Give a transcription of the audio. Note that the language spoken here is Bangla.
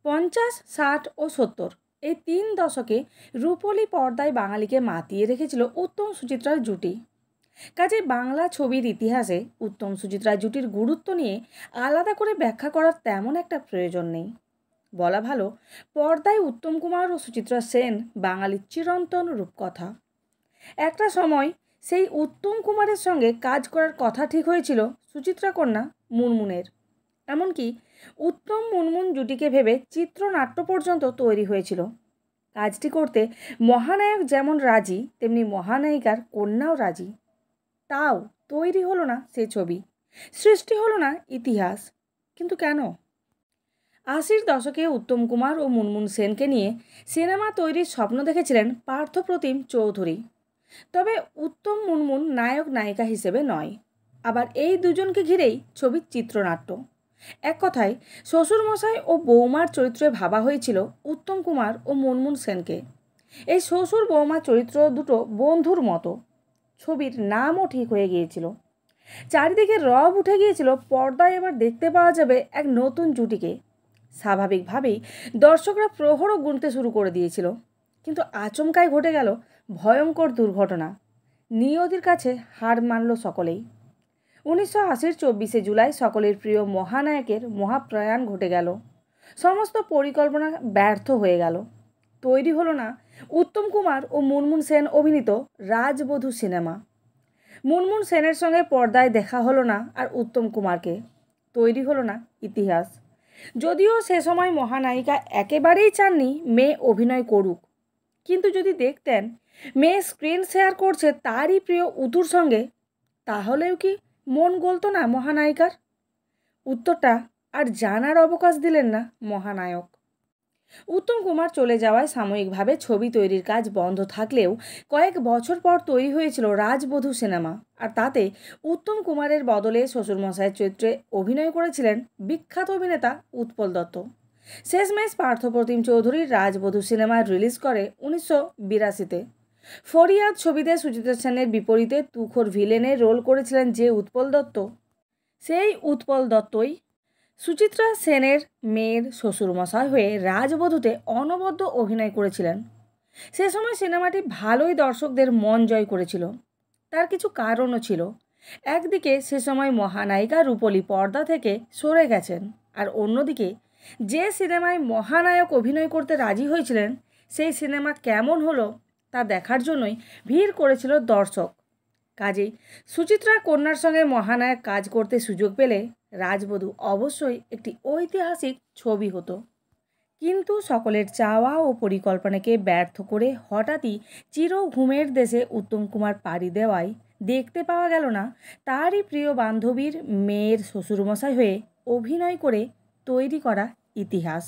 50, 60 ও 70 এই 3 দশকে রূপলী পর্দায় বাঙালিকে মাতিয়ে রেখেছিল উত্তম সুচিত্রার জুটি। কাজেই বাংলা ছবির ইতিহাসে উত্তম সুচিত্রা জুটির গুরুত্ব নিয়ে আলাদা করে ব্যাখ্যা করার তেমন একটা প্রয়োজন নেই। বলা ভালো, পর্দায় উত্তম কুমার ও সুচিত্রা সেন বাঙালির চিরন্তন রূপকথা। একটা সময় সেই উত্তম কুমারের সঙ্গে কাজ করার কথা ঠিক হয়েছিল সুচিত্রা কন্যা মুনমুনের। এমনকি উত্তম মুনমুন জুটিকে ভেবে চিত্রনাট্য পর্যন্ত তৈরি হয়েছিল। কাজটি করতে মহানায়ক যেমন রাজি, তেমনি মহানায়িকার কন্যাও রাজি। তাও তৈরি হলো না সে ছবি, সৃষ্টি হলো না ইতিহাস। কিন্তু কেন? 80-র দশকে উত্তম কুমার ও মুনমুন সেনকে নিয়ে সিনেমা তৈরির স্বপ্ন দেখেছিলেন পার্থপ্রতিম চৌধুরী। তবে উত্তম মুনমুন নায়ক নায়িকা হিসেবে নয়। আবার এই দুজনকে ঘিরেই ছবির চিত্রনাট্য। এক কথায় শ্বশুরমশাই ও বৌমার চরিত্রে ভাবা হয়েছিল উত্তম কুমার ও মুনমুন সেনকে। এই শ্বশুর বৌমা চরিত্র দুটো বন্ধুর মতো। ছবির নামও ঠিক হয়ে গিয়েছিল। চারিদিকে রব উঠে গিয়েছিল পর্দায় এবার দেখতে পাওয়া যাবে এক নতুন জুটিকে। স্বাভাবিকভাবেই দর্শকরা প্রহরও গুনতে শুরু করে দিয়েছিল। কিন্তু আচমকাই ঘটে গেল ভয়ঙ্কর দুর্ঘটনা। নিয়তির কাছে হার মানল সকলেই। 1980-র 24শে জুলাই সকলের প্রিয় মহানায়কের মহাপ্রয়াণ ঘটে গেল। সমস্ত পরিকল্পনা ব্যর্থ হয়ে গেল। তৈরি হলো না উত্তম কুমার ও মুনমুন সেন অভিনীত রাজবধূ সিনেমা। মুনমুন সেনের সঙ্গে পর্দায় দেখা হলো না আর উত্তম কুমারকে। তৈরি হলো না ইতিহাস। যদিও সে সময় মহানায়িকা একেবারেই চাননি মেয়ে অভিনয় করুক, কিন্তু যদি দেখতেন মেয়ে স্ক্রিন শেয়ার করছে তারই প্রিয় উতুর সঙ্গে, তাহলেও কি মন গলতো না মহানায়িকার? উত্তরটা আর জানার অবকাশ দিলেন না মহানায়ক। উত্তম কুমার চলে যাওয়ায় সাময়িকভাবে ছবি তৈরির কাজ বন্ধ থাকলেও কয়েক বছর পর তৈরি হয়েছিল রাজবধূ সিনেমা। আর তাতে উত্তম কুমারের বদলে শ্বশুরমশাইয়ের চরিত্রে অভিনয় করেছিলেন বিখ্যাত অভিনেতা উৎপল দত্ত। শেষমেশ পার্থপ্রতিম চৌধুরীর রাজবধূ সিনেমা রিলিজ করে 1982-তে। ফরিয়াদ ছবিতে সুচিত্রা সেনের বিপরীতে তুখোর ভিলেনের রোল করেছিলেন যে উৎপল দত্ত, সেই উৎপল দত্তই সুচিত্রা সেনের মেয়ের শ্বশুরমশাই হয়ে রাজবধূতে অনবদ্য অভিনয় করেছিলেন। সে সময় সিনেমাটি ভালোই দর্শকদের মন জয় করেছিল। তার কিছু কারণও ছিল। একদিকে সে সময় মহানায়িকা রূপলী পর্দা থেকে সরে গেছেন, আর অন্যদিকে যে সিনেমায় মহানায়ক অভিনয় করতে রাজি হয়েছিলেন সেই সিনেমা কেমন হলো তা দেখার জন্যই ভিড় করেছিল দর্শক। কাজেই সুচিত্রা কন্যার সঙ্গে মহানায়ক কাজ করতে সুযোগ পেলে রাজবধূ অবশ্যই একটি ঐতিহাসিক ছবি হতো। কিন্তু সকলের চাওয়া ও পরিকল্পনাকে ব্যর্থ করে হঠাৎই চির ঘুমের দেশে উত্তম কুমার পাড়ি দেওয়ায় দেখতে পাওয়া গেল না তারই প্রিয় বান্ধবীর মেয়ের শ্বশুরমশাই হয়ে অভিনয় করে তৈরি করা ইতিহাস।